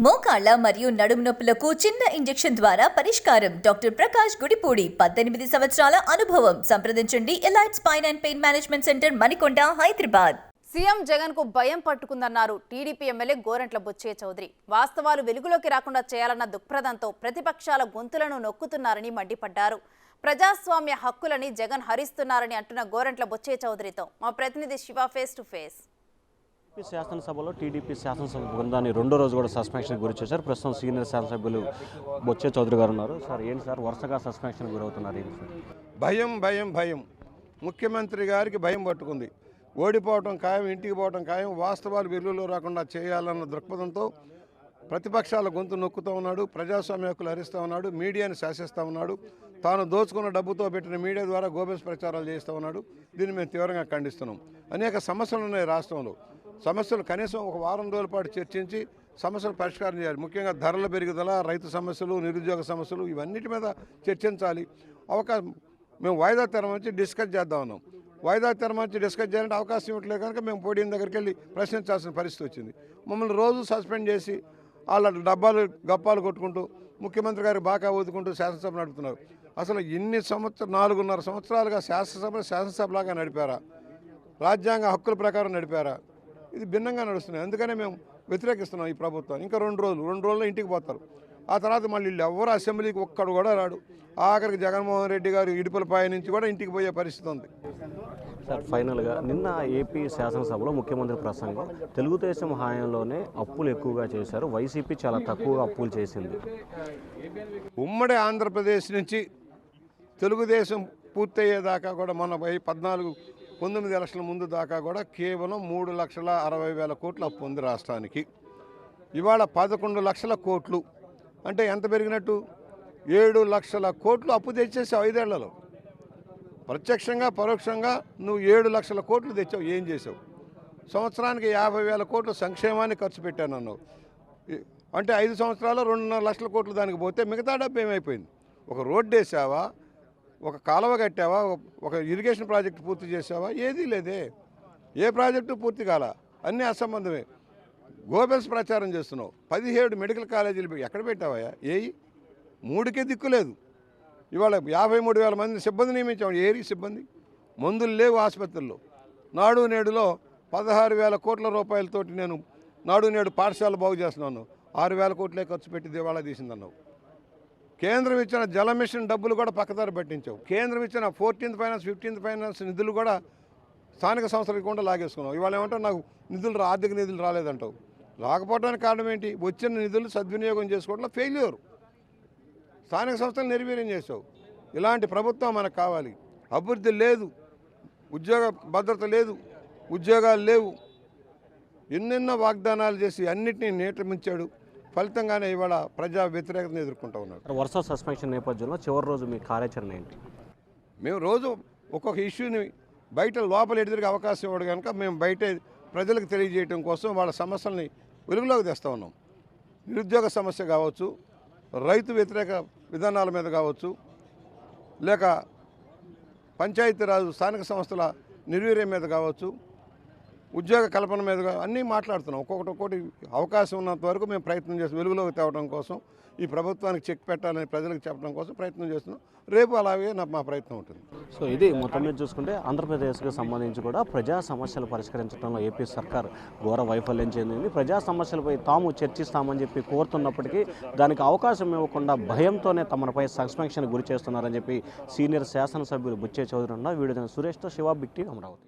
మోకాళ్ళ మరియు నడుము నొప్పులకు చిన్న ఇంజెక్షన్ ద్వారా పరిష్కారం. డాక్టర్ ప్రకాష్ గుడిపూడి 18 సంవత్సరాల అనుభవం. సంప్రదించండి elite spine and pain management centre, Manikonda, Hyderabad. CM Jagan కు భయం పట్టుకుందన్నారు టీడీపీ ఎమ్మెల్యే గోరంట్ల బుచ్చయ్య చౌదరి. వాస్తవాలు వెలుగులోకి రాకుండా చేయాలన్న దుక్పథంతో ప్రతిపక్షాల గొంతులను నొక్కుతున్నారని మండిపడ్డారు. ప్రజాస్వామ్య హక్కులని జగన్ హరిస్తున్నారని అంటున్న గోరంట్ల బుచ్చయ్య చౌదరితో మా ప్రతినిధి శివ ఫేస్ టు ఫేస్. శాసనసభలో టీడీపీ శాసనసభ బృందాన్ని రెండో రోజు కూడా సస్పెన్షన్ గురి చేశారు. ప్రస్తుతం సీనియర్ శాసనసభ్యులు బొచ్చే చౌదరి గారు ఉన్నారు. సార్ ఏంటి సార్ వరుసగా సస్పెన్షన్ గురవుతున్నారు? భయం భయం భయం ముఖ్యమంత్రి గారికి భయం పట్టుకుంది. ఓడిపోవడం ఖాయం, ఇంటికి పోవడం ఖాయం, వాస్తవాలు వెలుగులో రాకుండా చేయాలన్న దృక్పథంతో ప్రతిపక్షాల గొంతు నొక్కుతూ ఉన్నాడు, ప్రజాస్వామ్య హక్కులు హరిస్తూ ఉన్నాడు, మీడియాని శాసిస్తూ ఉన్నాడు, తాను దోచుకున్న డబ్బుతో పెట్టిన మీడియా ద్వారా గోబెల్స్ ప్రచారాలు చేస్తూ ఉన్నాడు. దీన్ని మేము తీవ్రంగా ఖండిస్తున్నాం. అనేక సమస్యలు ఉన్నాయి రాష్ట్రంలో. సమస్యలు కనీసం ఒక వారం రోజుల పాటు చర్చించి సమస్యలు పరిష్కారం చేయాలి. ముఖ్యంగా ధరల పెరుగుదల, రైతు సమస్యలు, నిరుద్యోగ సమస్యలు, ఇవన్నిటి మీద చర్చించాలి. అవకాశం మేము వాయిదా తెరమంచి డిస్కస్ చేద్దాం ఉన్నాం. వాయిదా తెరమంచి డిస్కస్ చేయాలంటే అవకాశం ఇవ్వట్లేదు కనుక మేము పోడియం దగ్గరికి వెళ్ళి ప్రశ్నించాల్సిన పరిస్థితి వచ్చింది. మమ్మల్ని రోజు సస్పెండ్ చేసి వాళ్ళ డబ్బాలు గప్పాలు కొట్టుకుంటూ ముఖ్యమంత్రి గారికి బాగా ఊదుకుంటూ శాసనసభ నడుపుతున్నారు. అసలు 4.5 సంవత్సరాలుగా శాసనసభలాగా నడిపారా? రాజ్యాంగ హక్కుల ప్రకారం నడిపారా? ఇది భిన్నంగా నడుస్తున్నాయి. అందుకనే మేము వ్యతిరేకిస్తున్నాం ఈ ప్రభుత్వాన్ని. ఇంకా 2 రోజుల్లో ఇంటికి పోతారు. ఆ తర్వాత మళ్ళీ వీళ్ళు ఎవరు అసెంబ్లీకి ఒక్కడు కూడా రాడు. ఆఖరికి జగన్మోహన్ రెడ్డి గారు ఇడుపులపాయ నుంచి కూడా ఇంటికి పోయే పరిస్థితి ఉంది. సార్ ఫైనల్గా నిన్న ఏపీ శాసనసభలో ముఖ్యమంత్రి ప్రసంగం తెలుగుదేశం హయాంలోనే అప్పులు ఎక్కువగా చేశారు, వైసీపీ చాలా తక్కువగా అప్పులు చేసింది. ఉమ్మడి ఆంధ్రప్రదేశ్ నుంచి తెలుగుదేశం పూర్తయ్యేదాకా కూడా మొన్న 19 ఎలక్షన్ల ముందు దాకా కూడా కేవలం 3,60,000 కోట్ల అప్పు ఉంది రాష్ట్రానికి. ఇవాళ 11 లక్షల కోట్లు అంటే ఎంత పెరిగినట్టు? 7 లక్షల కోట్లు అప్పు తెచ్చేసావు 5 ఏళ్లలో. ప్రత్యక్షంగా పరోక్షంగా నువ్వు 7 లక్షల కోట్లు తెచ్చావు. ఏం చేసావు? సంవత్సరానికి 50,000 కోట్లు సంక్షేమాన్ని ఖర్చు పెట్టానన్నావు. అంటే 5 సంవత్సరాలు 2.5 లక్షల కోట్లు దానికి పోతే మిగతా డబ్బు ఏమైపోయింది? ఒక రోడ్డు వేసావా? ఒక కాలువ కట్టావా? ఒక ఇరిగేషన్ ప్రాజెక్టు పూర్తి చేసావా? ఏదీ లేదే. ఏ ప్రాజెక్టు పూర్తి కాలా, అన్నీ అసంబంధమే. గోబెల్స్ ప్రచారం చేస్తున్నావు. 17 మెడికల్ కాలేజీలు ఎక్కడ పెట్టావా? 3కే దిక్కు లేదు. ఇవాళ 53,000 మంది సిబ్బంది నియమించాము. ఏరి సిబ్బంది? మందులు లేవు ఆసుపత్రుల్లో. నాడు నేడులో 16,000 కోట్ల రూపాయలతోటి నేను నాడు నేడు పాఠశాల బాగు చేస్తున్నాను. 6,000 కోట్లే ఖర్చు పెట్టి దివాళా తీసిందన్నావు. కేంద్రం ఇచ్చిన జల మిషన్ డబ్బులు కూడా పక్కదారి పట్టించావు. కేంద్రం ఇచ్చిన 14th ఫైనాన్స్ 15th ఫైనాన్స్ నిధులు కూడా స్థానిక సంస్థలకు కూడా లాగేసుకున్నావు. ఇవాళ ఏమంటావు? నాకు ఆర్థిక నిధులు రాలేదంటావు. రాకపోవడానికి కారణం ఏంటి? వచ్చిన నిధులు సద్వినియోగం చేసుకోవడంలో ఫెయిల్యూర్. స్థానిక సంస్థలు నిర్వీర్యం చేసావు. ఇలాంటి ప్రభుత్వం మనకు కావాలి. అభివృద్ధి లేదు, ఉద్యోగ భద్రత లేదు, ఉద్యోగాలు లేవు. ఎన్నెన్నో వాగ్దానాలు చేసి అన్నింటినీ నేటమించాడు. ఫలితంగానే ఇవాళ ప్రజా వ్యతిరేకతను ఎదుర్కొంటూ ఉన్నారు. వరుస సస్పెన్షన్ నేపథ్యంలో చివరి రోజు మీ కార్యాచరణ ఏంటి? మేము రోజు ఒక్కొక్క ఇష్యూని బయట లోపల ఎదురుగా అవకాశం ఇవ్వడు కనుక మేము బయట ప్రజలకు తెలియజేయడం కోసం వాళ్ళ సమస్యల్ని వెలుగులోకి తెస్తూ ఉన్నాం. నిరుద్యోగ సమస్య కావచ్చు, రైతు వ్యతిరేక విధానాల మీద కావచ్చు, లేక పంచాయతీరాజు స్థానిక సంస్థల నిర్వీర్యం మీద కావచ్చు, ఉద్యోగ కల్పన మీద అన్నీ మాట్లాడుతున్నాం. ఒక్కొక్కటి అవకాశం ఉన్నంత వరకు మేము ప్రయత్నం చేస్తాం. వెలుగులోకి తేవడం కోసం, ఈ ప్రభుత్వానికి చెక్ పెట్టాలని ప్రజలకు చెప్పడం కోసం ప్రయత్నం చేస్తున్నాం. రేపు అలాగే మా ప్రయత్నం ఉంటుంది. సో ఇది మొత్తం మీద చూసుకుంటే ఆంధ్రప్రదేశ్కి సంబంధించి కూడా ప్రజా సమస్యలు పరిష్కరించడంలో ఏపీ సర్కార్ ఘోర వైఫల్యం చెందింది. ప్రజా సమస్యలపై తాము చర్చిస్తామని చెప్పి కోరుతున్నప్పటికీ దానికి అవకాశం ఇవ్వకుండా భయంతోనే తమపై సస్పెన్షన్ గురి చేస్తున్నారని చెప్పి సీనియర్ శాసనసభ్యులు బుచ్చే చౌదరి ఉన్నారు. వీడియో సురేష్తో శివ బిగ్ టీవీ అమరావతి.